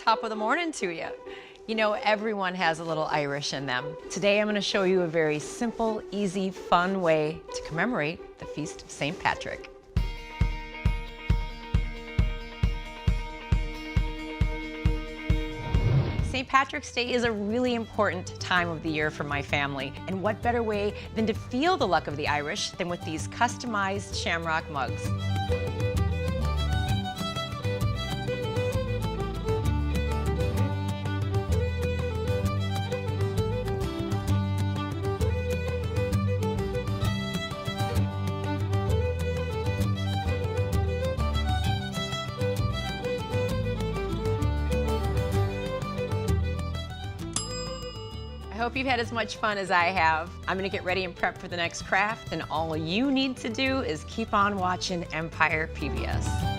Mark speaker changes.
Speaker 1: Top of the morning to you. You know, everyone has a little Irish in them. Today I'm going to show you a very simple, easy, fun way to commemorate the Feast of St. Patrick. St. Patrick's Day is a really important time of the year for my family, and what better way than to feel the luck of the Irish than with these customized Shamrock mugs. I hope you've had as much fun as I have. I'm gonna get ready and prep for the next craft, and all you need to do is keep on watching Empire PBS.